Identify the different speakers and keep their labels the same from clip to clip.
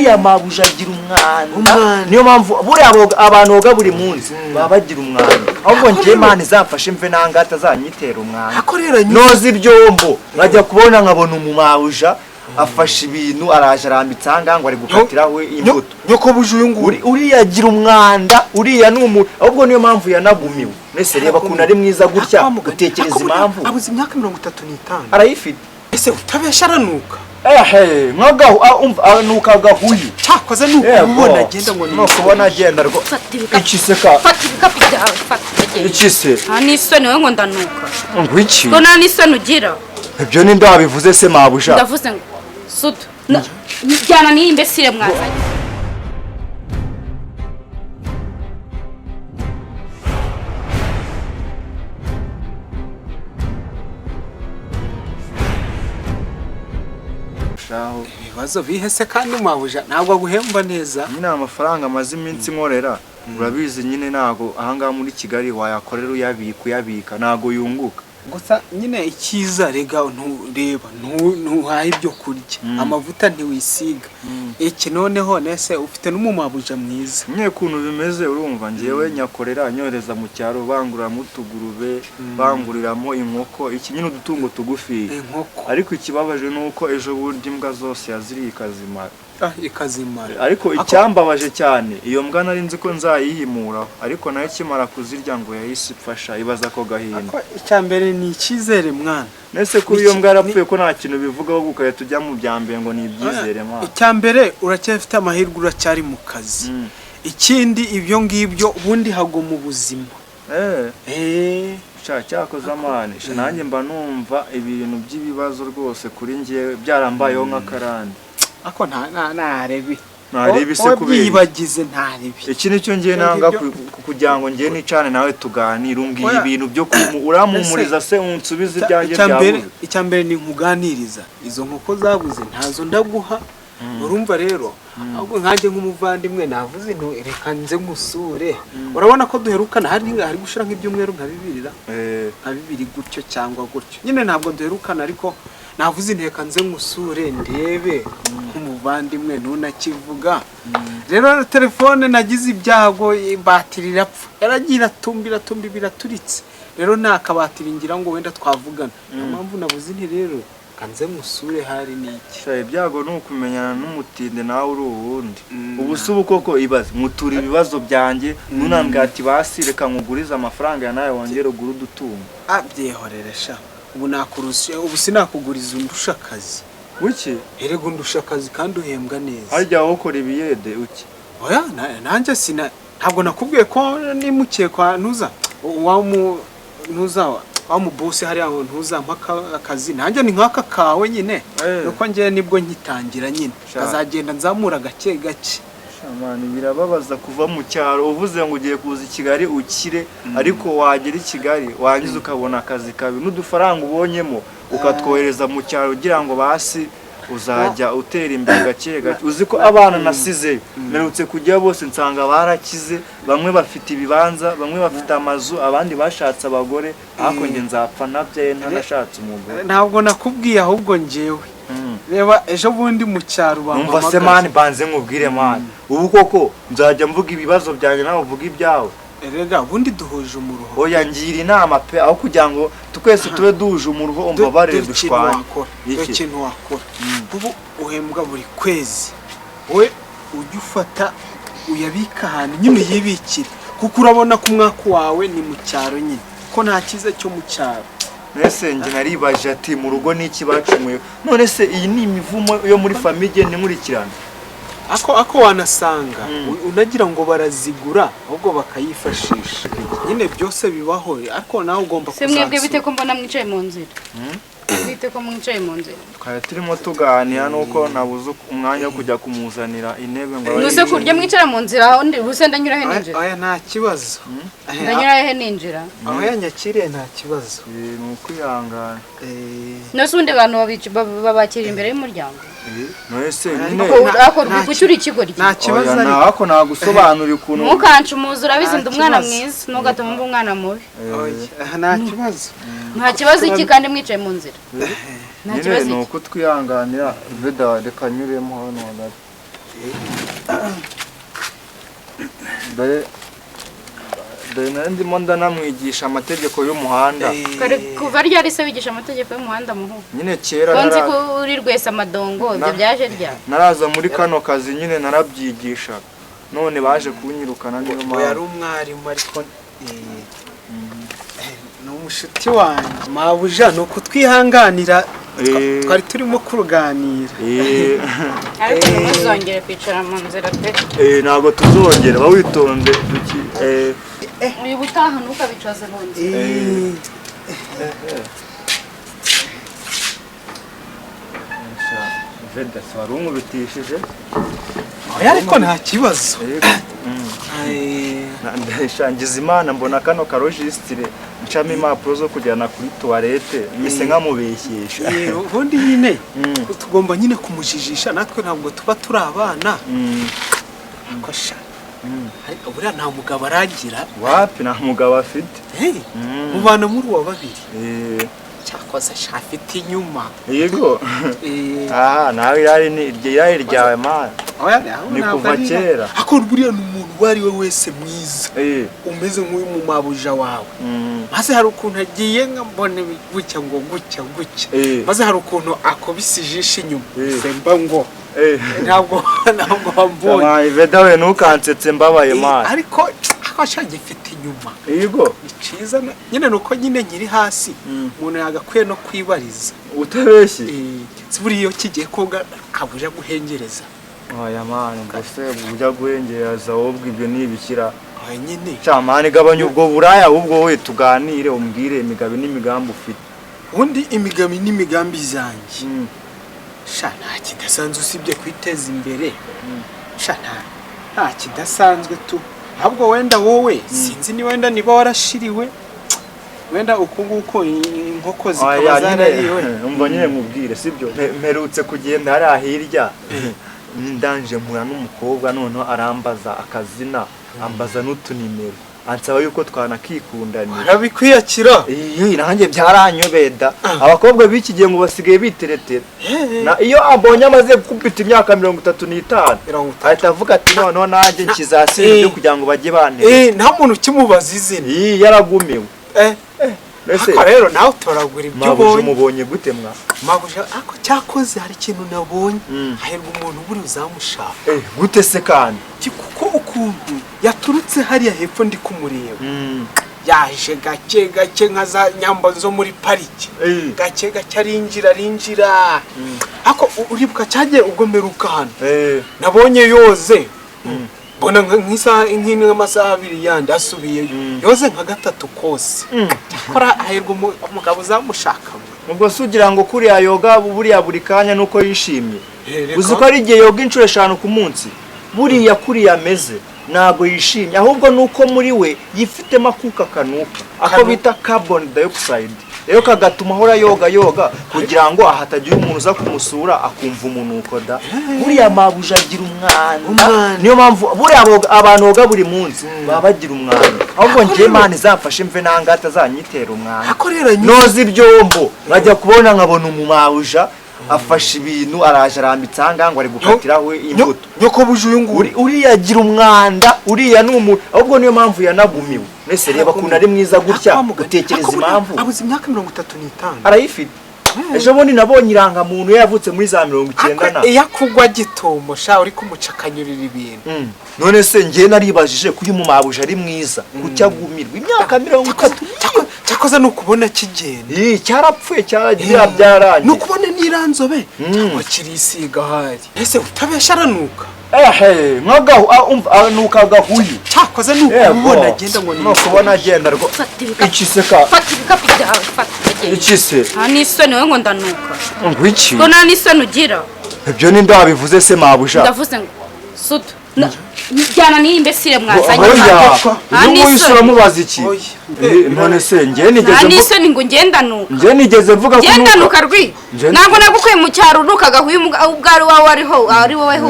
Speaker 1: buriya mabuja agira umwanda niyo mpamvu buriya abantu boga buri munsi baba bagira umwanda ahubwo ngiye Imana izamfashe mve nangata zanyitera umwanda noza ibyombo bajya kubona nkabona umumabuja afashe ibintu araje arambitse hanga ngo ari gukatiraho imbuto
Speaker 2: nyoko buje uyu nguri
Speaker 1: uriya agira umwanda uriya ahubwo niyo mpamvu yanagumiwe nese reba kuntu ari mwiza gutya utekereza impamvu
Speaker 2: abuze imyaka 35
Speaker 1: arayifite
Speaker 2: ese utabesha aranuka
Speaker 1: anuka gahuye
Speaker 2: cyakoze nukubona agenda ngo
Speaker 1: nukubona agenda rwo ikiseka
Speaker 3: fata ibikapu byawe fata
Speaker 1: ikise
Speaker 3: n'isoni wowe ngo ndanuka
Speaker 1: ngo iki
Speaker 3: ngo nta n'isoni ugira
Speaker 1: ibyo ni ndabivuze se mabuja
Speaker 3: ndavuze ngo suto jyana n'iyi imbesire mwazanye
Speaker 2: ibibazo bihese kandi mabuja ntabwo aguhemba neza
Speaker 1: nyine amafaranga amaze iminsi nkorera urabizi nyine ntago ahangaha muri Kigali wayakorera uyabika ntago yunguka
Speaker 2: gusa nyine ikiza rega ntureba ntuhaye ibyo kurya amavuta ntiwisiga iki noneho nese ufite n'umumabuja mwiza
Speaker 1: nyine kuntu bimeze urumva ngewe nyakorera nyoreza mu cyaro banguriramo utugurube banguriramo inkoko iki nyine udutungo tugufi ariko ikibabaje nuko ejo burya imbwa zose yaziriye ikazimara
Speaker 2: ikazimara
Speaker 1: ariko icyambabaje cyane iyo mbwa nari nzi ko nzayihimura ariko nayo kimara kuzirya ngo yahise ipfasha ibaza ko gahinda
Speaker 2: icyambere ni ikizere mwana
Speaker 1: nese kuri iyo mbwa yarapfuye ko nta kintu bivugaho gukaya tujya mu byambere ngo ni ibyizere mwana
Speaker 2: icyambere uracyafite amahirwe uracyari mu kazi ikindi ibyo ngibyo ubundi hago mu buzima
Speaker 1: cyakoze amane nanjye mba numva ibintu by'ibibazo rwose kuri ngiye byarambayeho nk'akarande
Speaker 2: ako ntarebi
Speaker 1: se kubera
Speaker 2: bibagize ntarebi
Speaker 1: iki nicyo ngiye nanga kugira ngo ngiye nicane nawe tuganire umbwiye ibintu byo uramumuriza se unsubize ibyanjye byabuze
Speaker 2: icyambere ni nkuganiriza izo nkoko zabuze ntazo ndaguha urumva rero ahubwo nkanjye nk'umuvandimwe navuze nto reka nze musure urabona ko duherukana hari gushira nk'ibyumweru nka bibirira nka bibiri gutyo cyangwa gutyo nyine ntabwo duherukana ariko navuze inteka nze musure ndebe nk'umuvandimwe ntunakivuga rero telefone nagize ibyago batiri irapfa yaragira tumbira biraturitse rero nakabatiri ngira ngo wenda twavugana niyo mpamvu navuze nti rero kanze musure hari niki
Speaker 1: ibyago nukumenyana n'umutinde nawe uri ubundi ubusubu koko ibaze mutura ibibazo byanjye nunambwa ati basireka nkuguriza amafaranga ya nawe wongere ugura udutungo
Speaker 2: abyehorere sha ubu nakurusha ubu sinakuguriza undusha akazi
Speaker 1: Wiki?
Speaker 2: Erego undusha akazi kandi uhembwa neza.
Speaker 1: Harya ukora ibiyede uki?
Speaker 2: Oya nanje sina ntabwo nakubwiye ko nimukekwa ntuza wa mu boss hari aho ntuza mpaka akazi nanje ni nkaka kawe nyine nuko ngiye nibwo nkitangira nyine azagenda nzamura gake gake.
Speaker 1: Shamani birababaza kuva mu cyaro uvuze ngo ugiye kuza Kigali ukire ariko wagera i Kigali wangize ukabona akazi kabi n'udufaranga ubonyemo ukatwohereza mu cyaro kugira ngo basi uzajya utera imbere gake gake. Uzi ko abana nasize merutse kujya bose nsanga barakize, bamwe bafite ibibanza, bamwe bafite amazu, abandi bashatse abagore, ariko nge nzapfa nabyaye ntanashatse umugore.
Speaker 2: Ntabwo nakubwiye ahubwo njewe reba ejo bundi mu cyaro
Speaker 1: bamama. Numva se mani banze nkubwire mani. Ubu koko nzajya mvuga ibibazo byanjye nawe uvuga ibyawe.
Speaker 2: Erega bundi duhuje umuruho.
Speaker 1: Oya ngira inama pe aho kugira ngo twese tube duhuje umuruho umbabarire dushwanye.
Speaker 2: Ikintu wakora. Ubu uhembwa buri kwezi. We ujye ufata uyabika ahantu nyine yibikira. Kuko urabona ko umwaka wawe ni mu cyaro nyine. Ko nta kiza cyo mu cyaro.
Speaker 1: Nese nje naribaje ati mu rugo niki bacumuye. None se iyi ni imivumo yo muri famille ni nkurikirana.
Speaker 2: Ako wanasanga unagira ngo barazigura ahubwo bakayifashisha. Nyine byose bibaho ariko nawe ugomba
Speaker 3: kuzaza. Semwebwe bite ko mbona mwicaye mu nzira? Bite ko mwicaye mu nzira?
Speaker 1: Twari turimo tuganira nuko nabuze umwanya wo kujya kumuzanira intebe ngo
Speaker 3: Nuse kurya mwicara mu nzira undi buse ndanyura he ninjira.
Speaker 2: Aya nta kibazo.
Speaker 3: Ndanyura he ninjira.
Speaker 2: Aho yanyakiriye nta kibazo.
Speaker 1: Nukwihangana.
Speaker 3: Nose undi bantu babakira imbere y'umuryango.
Speaker 1: Nose nyine
Speaker 3: ako bikucyura ikigori.
Speaker 2: Nta kibazo
Speaker 1: ari. Nako nagusobanura ukuntu.
Speaker 3: Mukancuza urabizi ndi umwana mwiza nugatuma umwana mubi.
Speaker 2: Nta kibazo.
Speaker 3: Nta kibazo iki kandi mwicaye mu nzira.
Speaker 1: Nta kibazo nuko twihanganira veda reka nyuremo hano hagati. dore nari ndimo ndanamwigisha amategeko y'umuhanda.
Speaker 3: kuva ryari se wigisha amategeko y'umuhanda muhu?
Speaker 1: Nyine kera
Speaker 3: konzi ko uri rwese amadongo ibyo byaje rya
Speaker 1: naraza muri kano kazi nyine narabyigisha, none baje kunyirukana niyo mpamvu.
Speaker 2: yari umwarimu ariko ni umushuti wanjye mabuja, ni ukutwihanganira twari turimo kuruganira.
Speaker 3: ariko ntuzongere kwicara mu nzira pe.
Speaker 1: Ntabwo tuzongera, bawitonde
Speaker 3: uyu butaha ntukabicaze mu nzira.
Speaker 1: Veda wari umubitishije
Speaker 2: ariko nta kibazo.
Speaker 1: ndashangiza Imana mbona kano karojisitire ncamo impapuro zo kujyana kuri tuwarete mise nkamubeshyesha.
Speaker 2: ubundi nyine tugomba nyine kumujijisha, natwe ntabwo tuba turi abana. akosha ariko buriya nta mugabo aragira.
Speaker 1: Wapi, nta mugabo afite.
Speaker 2: mubana muri uwa babiri. cyakoze shafite inyuma.
Speaker 1: Yego. nawe irari ryawe mana. Ni kuva kera.
Speaker 2: Ako buriya ni umuntu wari we wese mwiza. Umeze nk'uyu mu mabuja wawe. Maze hari ukuntu agiye nkambone gutya ngo gutya. Maze hari ukuntu akobise ijisho inyuma. Semba ngo ntabwo wambonye.
Speaker 1: Veda we ntukansetse mbabaye mana.
Speaker 2: Ariko akashange ifite inyuma.
Speaker 1: Yego.
Speaker 2: Ciza nyine nuko nyine nkiri hasi. Umuntu yagakwiye no kwibariza.
Speaker 1: Utabeshye.
Speaker 2: Siburi iyo kigiye koga abuja guhengereza.
Speaker 1: Oya mana, mbese bujya guhengereza ahubwo ibyo nibikira.
Speaker 2: Nyine.
Speaker 1: Cyamane gabanya ubwo buraya ahubwo we tuganire umbwire imigabi n'imigambi ufite.
Speaker 2: Undi imigambi n'imigambi zanjye. Nta kidasanzwe usibye kwiteza imbere. Nta kidasanzwe tu. Ahubwo wenda wowe sinzi ni wenda niba warashiriwe. Wenda uko inkoko zikaba zarariwe.
Speaker 1: Umva nyine mubwire sibyo. Mperutse kugenda hari ahirya. Ndanje mpura n'umukobwa noneho arambaza akazina, ambaza n'utunimero. Ansaba yuko twanakikundanira.
Speaker 2: Arabikwiyakira.
Speaker 1: Nanjye byaranyobeda. Abakobwa b'iki gihe ngo basigaye biteretera. Iyo abonye amaze gukupita imyaka 35, ahita avuga ati noneho nanjye nkizasira ibyo kugira ngo bajye bantera.
Speaker 2: Nta muntu ukimubaza izina.
Speaker 1: Yaragumiwe.
Speaker 2: Ako rero nawe utoragura ibyo ubonye.
Speaker 1: Mubonye gute mwa?
Speaker 2: Mabuja ako cyakoze hari ikintu nabonye. Ahirwa umuntu buri uzamushaka.
Speaker 1: Gute se kandi?
Speaker 2: Kuko ukuntu yaturutse hariya hepfo ndi kumureba. Yaje gake nka za nyamba zo muri pariki. Gake arinjira. Ako uribuka cyagiye ubwo mperuka hano. Nabonye yoze. Bona nk'amasaha 2 yandi asubiye yoze nka 3 kose. Kora ahirwa umugabo uzamushaka.
Speaker 1: Ubwo sugira ngo kuri yoga buriya buri kanya nuko yishimye. Uzi ko ari igihe yoga inshuro 5 ku munsi. Buriya kuri yameze nago yishimye, ahubwo nuko muri we yifitemo akuka kanuka ako bita carbon dioxide. Rero kagatuma ahora yoga kugira ngo ahatagira umuntu uza kumusura akumva umunuko da. Buriya mabuja agira umwanda. Niyo mpamvu buriya abantu boga buri munsi baba bagira umwanda. Ahubwo ngiye Imana izamfashe mve nangata zanyitera umwanda. Nozi ibyombo nkajya kubona nkabona umumabuja afashe ibintu araje arambitse ngo ari gukatiraho imbuto.
Speaker 2: Nyoko buje uyu nguri
Speaker 1: uriya agira umwanda, uriya n'umuntu. Ahubwo niyo mpamvu yanagumiwe. Nese reba kuntu ari mwiza gutya utekereza impamvu.
Speaker 2: Abuze imyaka 35.
Speaker 1: Arayifite. Ejo bundi nabonye iranga muntu yavutse muri za 90 na.
Speaker 2: Yakugwa gitomo sha uri kumucakanyurira ibintu.
Speaker 1: None se ngiye naribajije kuyu mu mabuje ari mwiza kucyagumirwa imyaka 30.
Speaker 2: Cyakoze nukubona kigenda.
Speaker 1: Cyarapfuye cyaragira byaranye.
Speaker 2: Nukubona niranzobe. Cyangwa kirisiga hari. Ese utabesha aranuka.
Speaker 1: Nuka gahuye.
Speaker 2: Cyakoze nukubona agenda ngo
Speaker 1: nukubona agenda rwo. Ikiseka.
Speaker 3: Fata ibikapu byawe, fata agenda.
Speaker 1: Ikise.
Speaker 3: N'isoni we ngo ndanuka.
Speaker 1: Ngwiki.
Speaker 3: Ko nta n'isoni ugira.
Speaker 1: Ibyo ni ndabivuze se mabuja.
Speaker 3: Ndavuze ngo suto. Njyana ni imbesire mwazanye.
Speaker 1: N'umwisura mubaza iki? None se ngiye nigeze
Speaker 3: n'isoni ngo ngenda nuka.
Speaker 1: Ngiye nigeze mvuga ko
Speaker 3: ngenda nuka rwi. Ntabwo nagukuye mu cyaro nukaga ubwari wawe ari wowe ho.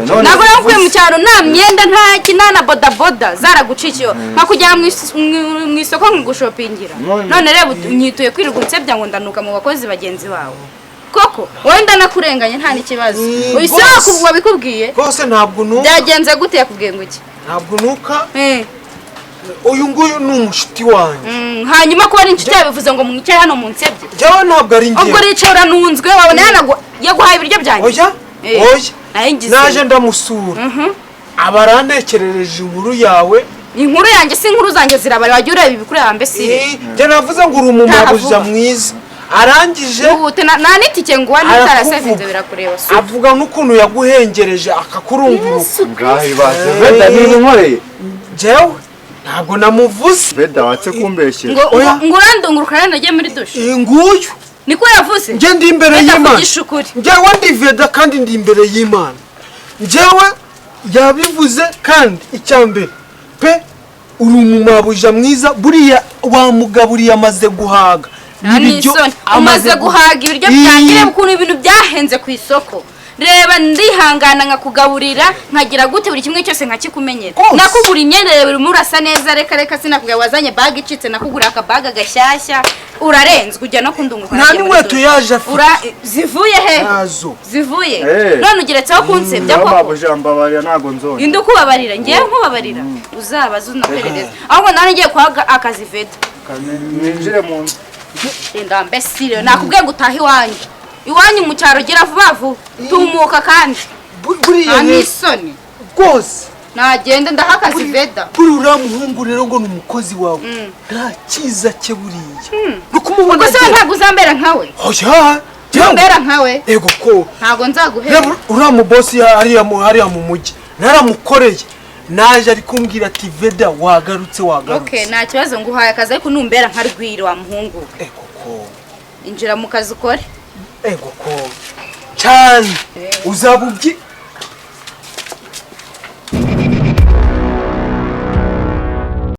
Speaker 3: Ntabwo nagukuye mu cyaro nta myenda nta kinana bodaboda zaragucikiyo. Nkakujya mu isoko ngushopingira. None reba nyituye kwirirwa unsebya ngo ndanuka mu bakozi bagenzi bawe. koko wowe ndanakurenganye nta n'ikibazo uyu si wabikubwiye
Speaker 2: rwose ntabwo nuka
Speaker 3: byagenze gute yakubwiye ngo iki
Speaker 2: ntabwo nuka uyu nguyu ni umushuti wanjye
Speaker 3: hanyuma kuba ari inshuti yabivuze ngo mwicare hano mu nsebye
Speaker 2: njyewe ntabwo ari njyewe
Speaker 3: ubwo ricaye uranunzwe wabona yaguhaye ibiryo byanjye
Speaker 2: oya naje ndamusura aba arantekerereje inkuru yawe
Speaker 3: inkuru yanjye si inkuru zanjye zirabara wajya ureba ibikureba mbese
Speaker 2: njye navuze ngo uri umumabuja mwiza arangije
Speaker 3: nta n'itike ngo uwa n'itarasevinze birakureba
Speaker 2: avuga n'ukuntu yaguhengereje akakurunguruka
Speaker 1: ngaho ibaze Veda niba unkoreye
Speaker 2: njyewe ntabwo namuvuze
Speaker 1: Veda watse kumbeshyera
Speaker 3: ngo urandunguruka rero nagiye muri dushe
Speaker 2: nguyu
Speaker 3: niko yavuze
Speaker 2: njye ndi imbere y'Imana njyewe ndi Veda kandi ndi imbere y'Imana njyewe yabivuze kandi icyambere pe uri umumabuja mwiza buriya wamugaburiye amaze guhaga
Speaker 3: umaze guhaga ibiryo byanjye ukuntu ibintu byahenze ku isoko reba ndihangana nkakugaburira nkagira gute buri kimwe cyose nkakikumenyera nakugura imyenda reba urimo urasa neza reka sinakubwira wazanye bag icitse nakugura akabaga gashyashya urarenzwe ujya no kundunguka
Speaker 2: nta n'inkweto yaje afite
Speaker 3: zivuye he zivuye none ugeretseho kunsebya koko
Speaker 1: mbabarira ntago nzone
Speaker 3: indi ukubabarira ngiye nkubabarira uzabaza unaperereza ahubwo nari ngiye kuhaga akazi Veda
Speaker 1: ninjire mu nzu
Speaker 3: enda mbesire nakubwiye ngo utahe iwanyu mu cyaro gira vuba vuba tumuka kandi
Speaker 2: buriya
Speaker 3: n'isoni
Speaker 2: rwose
Speaker 3: nagende ndahakazi Veda
Speaker 2: buri uriya muhungu rero ngo ni umukozi wawe nta cyiza cye buriya nukumubona
Speaker 3: gusa ntabwo uzambera nkawe uzambera nkawe
Speaker 2: ego ko
Speaker 3: ntabwo nzaguhera
Speaker 2: uriya mubosi hariya mu mujyi naramukoreye naje ari kumbwira ati Veda wagarutse
Speaker 3: okay nta kibazo nguhaye akazi ariko numbera nka rwiri wa muhungu
Speaker 2: ego ko
Speaker 3: injira mu kazi ukore
Speaker 2: ego ko cyane uzaba